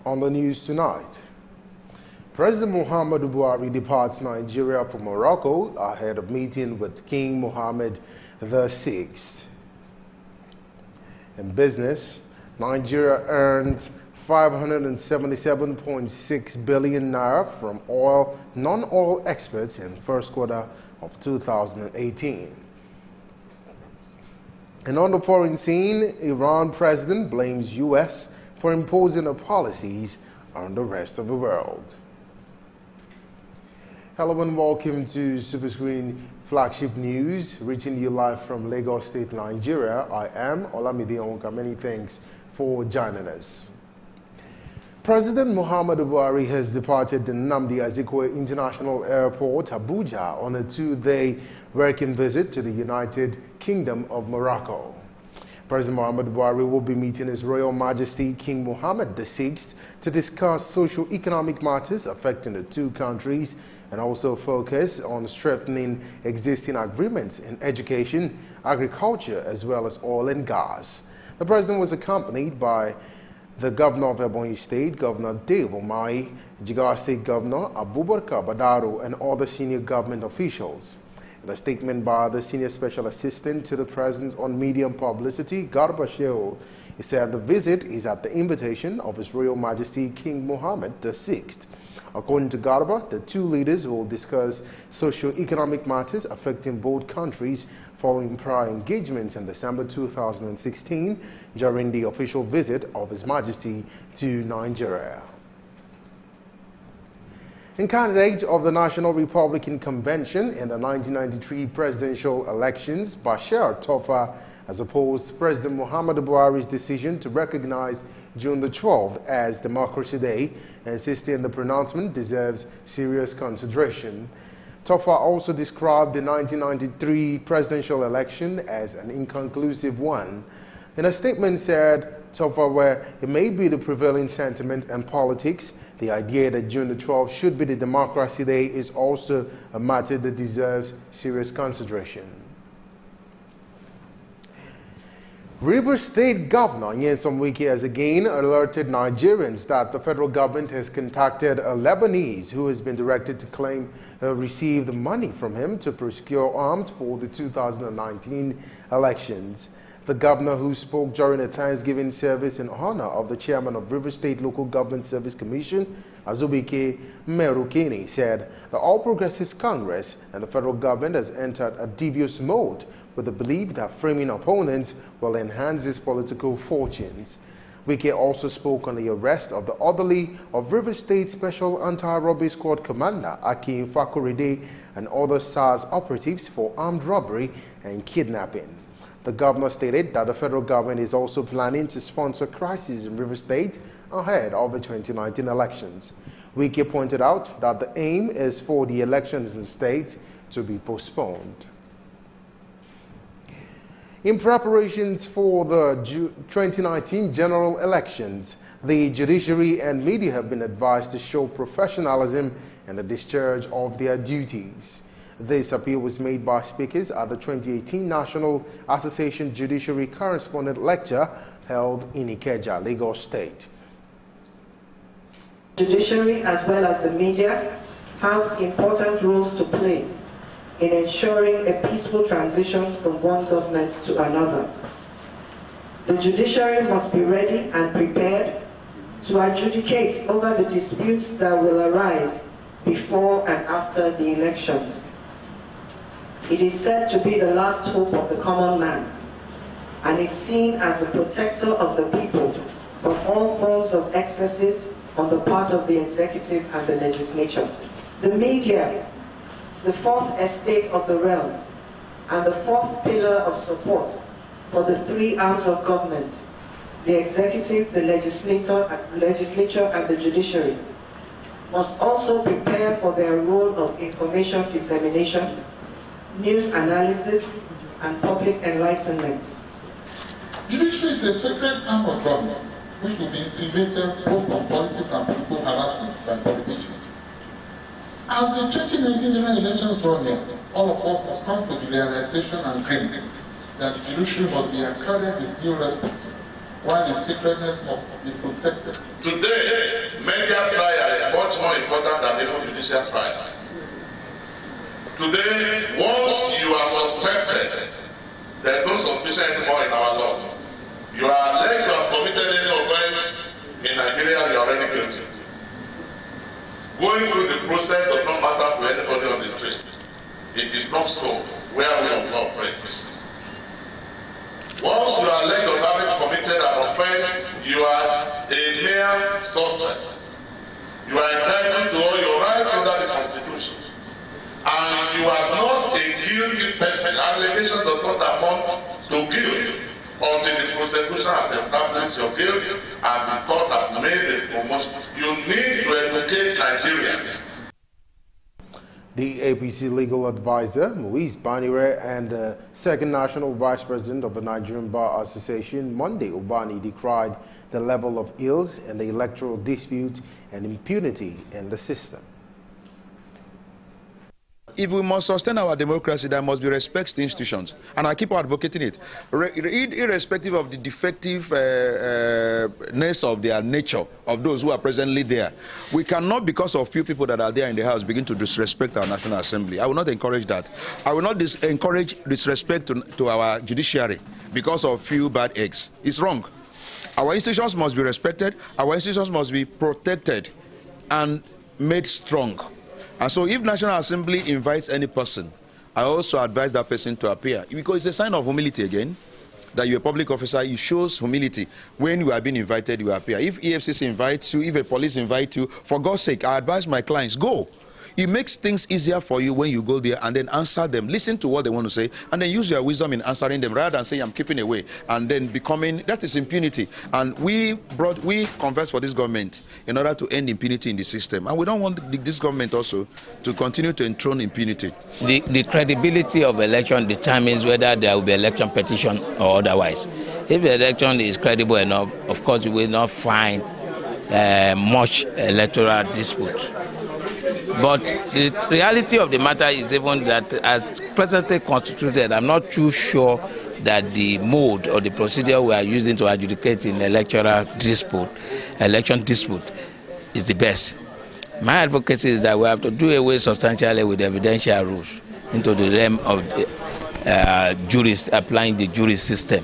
On the news tonight, President Muhammadu Buhari departs Nigeria for Morocco ahead of meeting with King Mohammed VI. In business, Nigeria earned 577.6 billion naira from non-oil exports in the first quarter of 2018. And on the foreign scene, Iran president blames U.S. for imposing her policies on the rest of the world. Hello and welcome to Superscreen Flagship News, reaching you live from Lagos State, Nigeria. I am Olamide Onka. Many thanks for joining us. President Muhammadu Buhari has departed the Nnamdi Azikiwe International Airport, Abuja, on a two-day working visit to the United Kingdom of Morocco. President Muhammadu Buhari will be meeting His Royal Majesty King Mohammed VI to discuss socio-economic matters affecting the two countries and also focus on strengthening existing agreements in education, agriculture, as well as oil and gas. The president was accompanied by the Governor of Ebonyi State, Governor Dave Umahi, Jigawa State Governor Abubakar Badaro, and other senior government officials. In a statement by the Senior Special Assistant to the President on Media and Publicity, Garba Shehu, he said the visit is at the invitation of His Royal Majesty King Mohammed VI. According to Garba, the two leaders will discuss socio-economic matters affecting both countries following prior engagements in December 2016 during the official visit of His Majesty to Nigeria. And candidates of the National Republican Convention in the 1993 presidential elections, Bashir Tofa has opposed President Muhammadu Buhari's decision to recognize June the 12th as Democracy Day, insisting the pronouncement deserves serious consideration. Tofa also described the 1993 presidential election as an inconclusive one. In a statement said, Tofa, where it may be the prevailing sentiment in politics, the idea that June the 12th should be the Democracy Day is also a matter that deserves serious consideration. Rivers State Governor Nyesom Wike has again alerted Nigerians that the federal government has contacted a Lebanese who has been directed to claim received money from him to procure arms for the 2019 elections. The governor, who spoke during a Thanksgiving service in honor of the chairman of Rivers State Local Government Service Commission, Azubike Merukeni, said the All Progressives Congress and the federal government has entered a devious mode with the belief that framing opponents will enhance his political fortunes. Wike also spoke on the arrest of the orderly of Rivers State Special Anti-Robbery Squad Commander Akin Fakorede and other SARS operatives for armed robbery and kidnapping. The governor stated that the federal government is also planning to sponsor crises in Rivers State ahead of the 2019 elections. Wike pointed out that the aim is for the elections in the state to be postponed. In preparations for the 2019 general elections, the judiciary and media have been advised to show professionalism in the discharge of their duties. This appeal was made by speakers at the 2018 National Association Judiciary Correspondent Lecture held in Ikeja, Lagos State. Judiciary as well as the media have important roles to play in ensuring a peaceful transition from one government to another. The judiciary must be ready and prepared to adjudicate over the disputes that will arise before and after the elections. It is said to be the last hope of the common man and is seen as the protector of the people from all forms of excesses on the part of the executive and the legislature. The media, the fourth estate of the realm, and the fourth pillar of support for the three arms of government, the executive, the legislature, and the judiciary, must also prepare for their role of information dissemination, news analysis, and public enlightenment. Judiciary is a sacred arm of government which will be instigated both on politics and people harassment by politicians. As the 2019 general elections draw near, all of us must come to the realization and agreement that the judiciary must be accorded with due respect while the sacredness must be protected. Today, media trial is much more important than even judicial trial. Today, once you are suspected, there is no suspicion anymore in our law. You are alleged to have committed any offense in Nigeria, you are already guilty. Going through the process does not matter to anybody on the street. It is not so where we of law operates. Once you are alleged of having committed an offense, you are a mere suspect. You are entitled to all your rights under the Constitution. And you are not a guilty person. Allegation does not amount to guilt until the prosecution has established your guilt and the court has made the promotion. You need to educate Nigerians. The APC legal advisor, Muiz Banire, and the second national vice president of the Nigerian Bar Association, Monday Obani, decried the level of ills and the electoral dispute and impunity in the system. If we must sustain our democracy, there must be respect to institutions. And I keep advocating it. Irrespective of the defectiveness of their nature, of those who are presently there, we cannot, because of few people that are there in the house, begin to disrespect our National Assembly. I will not encourage that. I will not encourage disrespect to our judiciary because of few bad eggs. It's wrong. Our institutions must be respected. Our institutions must be protected and made strong. And so if National Assembly invites any person, I also advise that person to appear. Because it's a sign of humility again, that you're a public officer, it shows humility. When you are being invited, you appear. If EFCC invites you, if a police invites you, for God's sake, I advise my clients, go. It makes things easier for you when you go there and then answer them. Listen to what they want to say and then use your wisdom in answering them rather than saying I'm keeping away and then becoming, that is impunity. And we converse for this government in order to end impunity in the system. And we don't want this government also to continue to enthrone impunity. The credibility of election determines whether there will be election petition or otherwise. If the election is credible enough, of course you will not find much electoral dispute. But the reality of the matter is even that as presently constituted, I'm not too sure that the mode or the procedure we are using to adjudicate in election dispute is the best. My advocacy is that we have to do away substantially with evidential rules into the realm of juries, applying the jury system.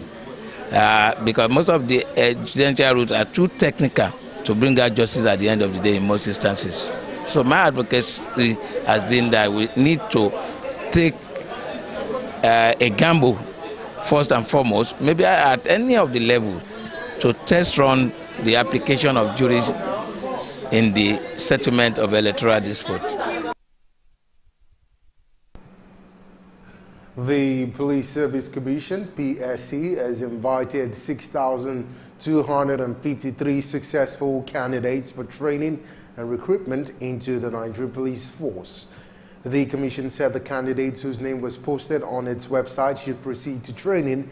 Because most of the evidential rules are too technical to bring out justice at the end of the day in most instances. So my advocacy has been that we need to take a gamble first and foremost, maybe at any of the levels, to test run the application of juries in the settlement of electoral dispute. The Police Service Commission, PSC, has invited 6,253 successful candidates for training and recruitment into the Nigerian Police Force. The Commission said the candidates whose name was posted on its website should proceed to training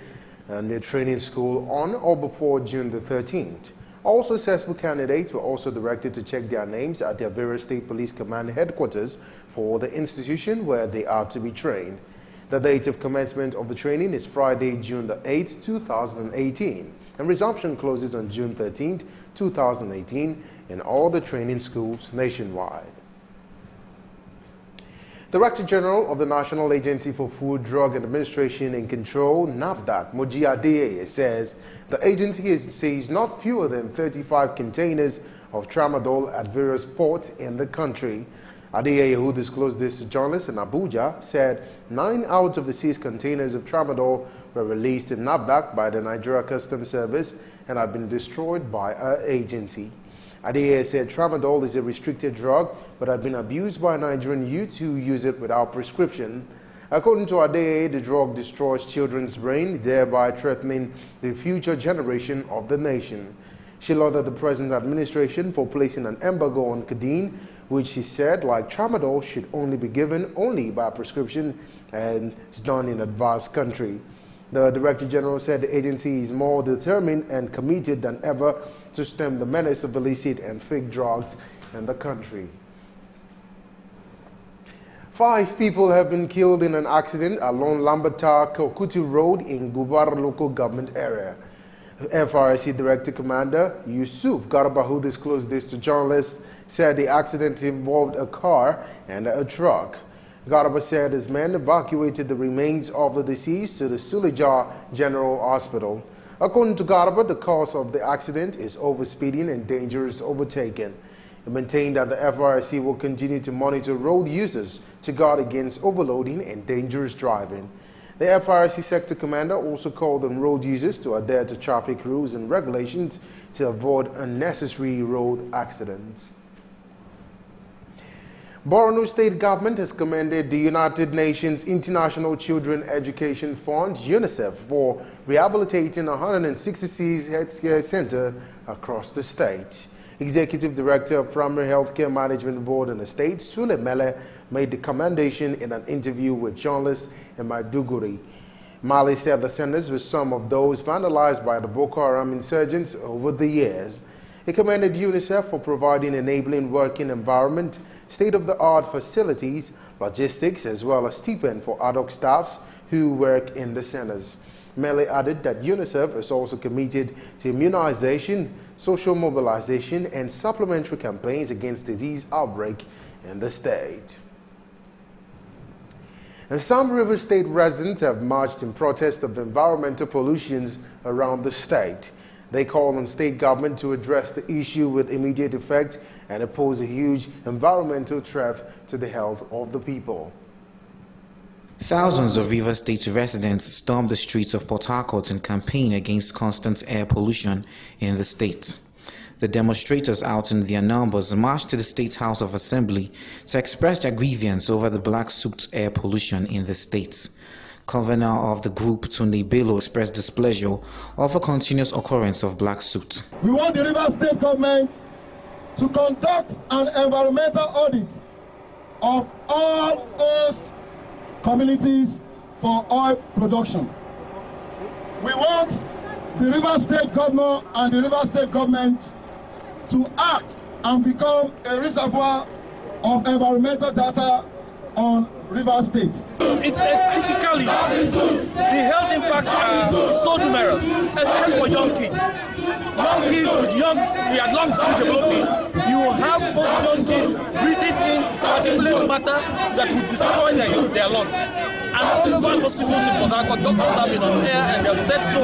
and their training school on or before June the 13th. All successful candidates were also directed to check their names at their various state police command headquarters for the institution where they are to be trained. The date of commencement of the training is Friday, June the 8th, 2018, and resumption closes on June 13th, 2018 in all the training schools nationwide. The Director General of the National Agency for Food, Drug and Administration and Control, NAFDAC, Moji Adeyeye, says the agency has seized not fewer than 35 containers of tramadol at various ports in the country. Adeyeye, who disclosed this to journalists in Abuja, said 9 out of the seized containers of tramadol were released in NAFDAC by the Nigeria Customs Service and had been destroyed by our agency. Adeyeye said tramadol is a restricted drug but had been abused by Nigerian youths who use it without prescription. According to Adeyeye, the drug destroys children's brain, thereby threatening the future generation of the nation. She lauded the present administration for placing an embargo on codeine, which she said, like tramadol, should only be given by prescription and is done in advanced country. The Director General said the agency is more determined and committed than ever to stem the menace of illicit and fake drugs in the country. 5 people have been killed in an accident along Lambata Kokutu Road in Gubar local government area. FRSC Director Commander Yusuf Garba, who disclosed this to journalists, said the accident involved a car and a truck. Garba said his men evacuated the remains of the deceased to the Suleja General Hospital. According to Garba, the cause of the accident is overspeeding and dangerous overtaking. He maintained that the FRSC will continue to monitor road users to guard against overloading and dangerous driving. The FRSC Sector Commander also called on road users to adhere to traffic rules and regulations to avoid unnecessary road accidents. Borno State Government has commended the United Nations International Children Education Fund, UNICEF, for rehabilitating 166 healthcare centers across the state. Executive Director of Primary Healthcare Management Board in the state, Sule Mele, made the commendation in an interview with journalists in Maiduguri. Mali said the centers were some of those vandalized by the Boko Haram insurgents over the years. He commended UNICEF for providing enabling working environment, state-of-the-art facilities, logistics, as well as stipend for ad hoc staffs who work in the centers. Mele added that UNICEF is also committed to immunization, social mobilization, and supplementary campaigns against disease outbreak in the state. And some River State residents have marched in protest of environmental pollutions around the state. They call on state government to address the issue with immediate effect and oppose a huge environmental threat to the health of the people. Thousands of River State residents stormed the streets of Port Harcourt in campaign against constant air pollution in the state. The demonstrators out in their numbers marched to the State House of Assembly to express their grievance over the black soot air pollution in the state. Governor of the group, Tunde Bello, expressed displeasure of a continuous occurrence of black soot. We want the River State government to conduct an environmental audit of all host communities for oil production. We want the River State governor and the River State government to act and become a reservoir of environmental data on River State. It's a critical issue. The health impacts are so numerous, especially for young kids. Young kids with their lungs still developing. You have most young kids breathing in particulate matter that will destroy their lungs. And all over hospitals in Port Harcourt, doctors have been on air and they've said so.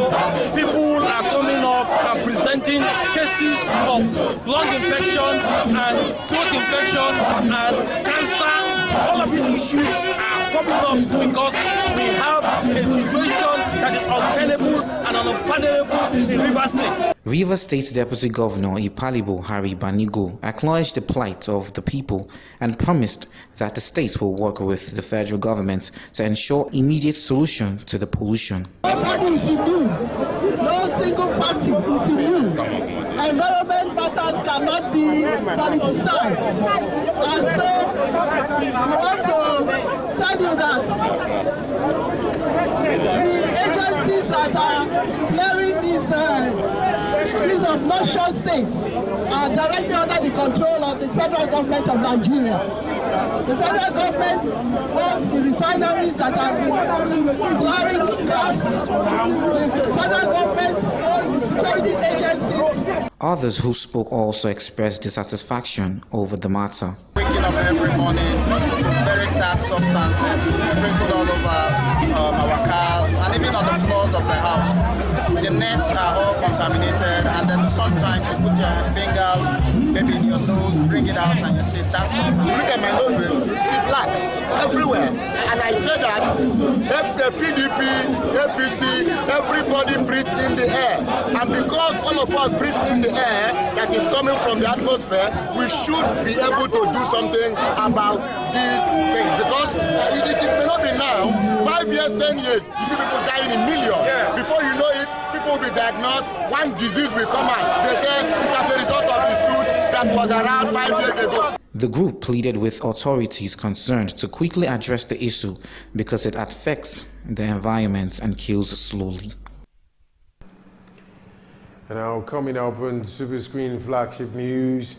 People are coming up and presenting cases of lung infection and throat infection and cancer. All of these issues are coming up because we have a situation that is untenable and unpardonable in River State. River State Deputy Governor Ipalibo Harry Banigo acknowledged the plight of the people and promised that the state will work with the federal government to ensure immediate solution to the pollution. Everybody is immune. No single party is immune. Environment matters cannot be politicized. And so we want to tell you that the agencies that are clearing these obnoxious states are directly under the control of the federal government of Nigeria. The federal government wants the refineries that have been flaring gas. The federal government owns the security agencies. Others who spoke also expressed dissatisfaction over the matter. Waking up every morning to very bad substances sprinkled all over our cars and even on the floors of the house. The nets are all contaminated, and then sometimes you put your fingers maybe in your nose, bring it out, and you see that substance. Look at my nose, you see black everywhere. And I say that if the PDP, APC, everybody breathes in the air. And because all of us breathe in the air that is coming from the atmosphere, we should be able to do something about these things. Because it may not be now, 5 years, 10 years, you see people dying in millions. Before you know it, people will be diagnosed, one disease will come out. They say it as a result of the suit that was around 5 years ago. The group pleaded with authorities concerned to quickly address the issue because it affects the environment and kills slowly. And now coming up on Superscreen flagship news,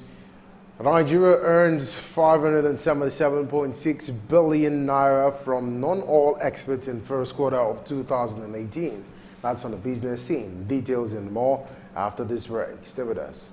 Nigeria earns 577.6 billion naira from non-oil exports in first quarter of 2018. That's on the business scene. Details and more after this break. Stay with us.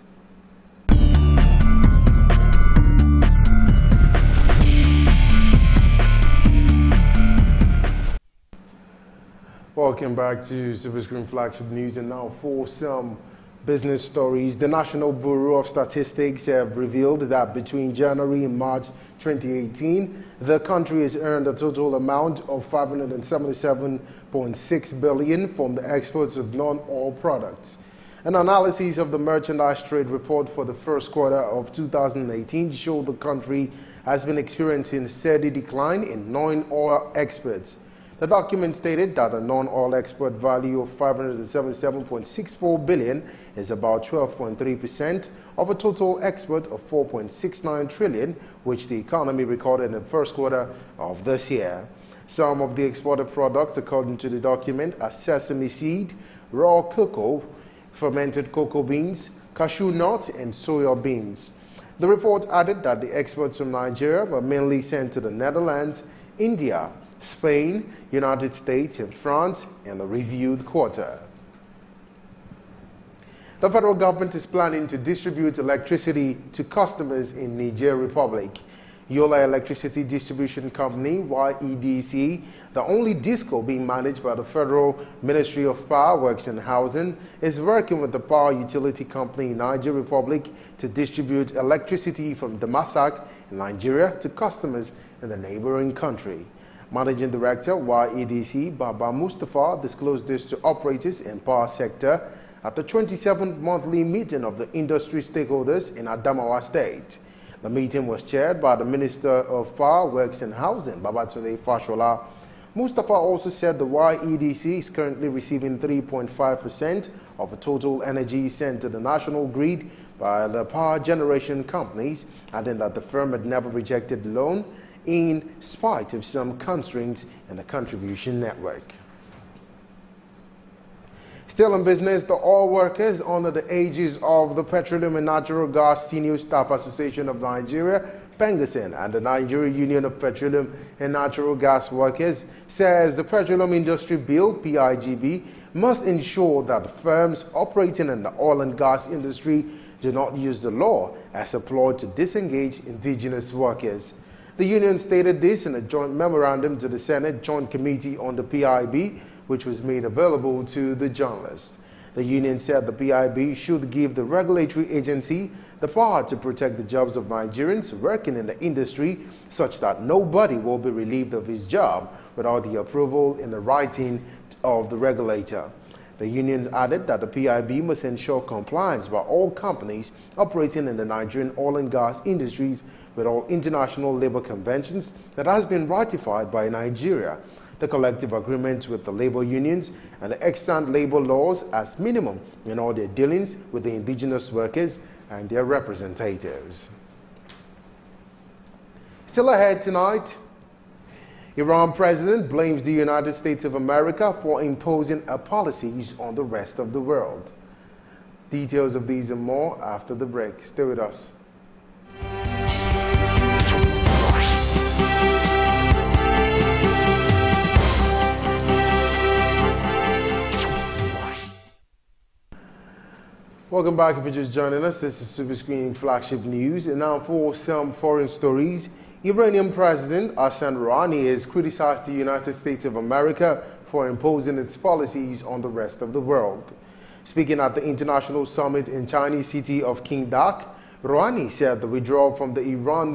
Welcome back to Superscreen Flagship News, and now for some business stories. The National Bureau of Statistics have revealed that between January and March 2018, the country has earned a total amount of $577.6 billion from the exports of non-oil products. An analysis of the merchandise trade report for the first quarter of 2018 showed the country has been experiencing a steady decline in non-oil exports. The document stated that the non-oil export value of $577.64 billion is about 12.3% of a total export of $4.69 trillion, which the economy recorded in the first quarter of this year. Some of the exported products, according to the document, are sesame seed, raw cocoa, fermented cocoa beans, cashew nuts, and soya beans. The report added that the exports from Nigeria were mainly sent to the Netherlands, India, Spain, United States, and France in the reviewed quarter. The federal government is planning to distribute electricity to customers in Niger Republic. Yola Electricity Distribution Company, YEDC, the only DISCO being managed by the Federal Ministry of Power, Works and Housing, is working with the power utility company in Niger Republic to distribute electricity from Damasak in Nigeria to customers in the neighboring country. Managing Director, YEDC, Baba Mustafa, disclosed this to operators in power sector at the 27th monthly meeting of the industry stakeholders in Adamawa State. The meeting was chaired by the Minister of Power, Works and Housing, Babatunde Fashola. Mustafa also said the YEDC is currently receiving 3.5% of the total energy sent to the national grid by the power generation companies, adding that the firm had never rejected the loan in spite of some constraints in the contribution network. Still in business, the oil workers under the aegis of the Petroleum and Natural Gas Senior Staff Association of Nigeria, Pengasin, and the Nigeria Union of Petroleum and Natural Gas Workers says the Petroleum Industry Bill, PIGB, must ensure that firms operating in the oil and gas industry do not use the law as a ploy to disengage indigenous workers. The union stated this in a joint memorandum to the Senate Joint Committee on the PIB, which was made available to the journalists. The union said the PIB should give the regulatory agency the power to protect the jobs of Nigerians working in the industry such that nobody will be relieved of his job without the approval in the writing of the regulator. The unions added that the PIB must ensure compliance by all companies operating in the Nigerian oil and gas industries with all international labor conventions that has been ratified by Nigeria, the collective agreements with the labor unions, and the extant labor laws as minimum in all their dealings with the indigenous workers and their representatives. Still ahead tonight, Iran president blames the United States of America for imposing policies on the rest of the world. Details of these and more after the break. Stay with us. Welcome back if you're just joining us. This is Superscreen Flagship News. And now for some foreign stories. Iranian President Hassan Rouhani has criticized the United States of America for imposing its policies on the rest of the world. Speaking at the international summit in Chinese city of Qingdao, Rouhani said the withdrawal from the Iran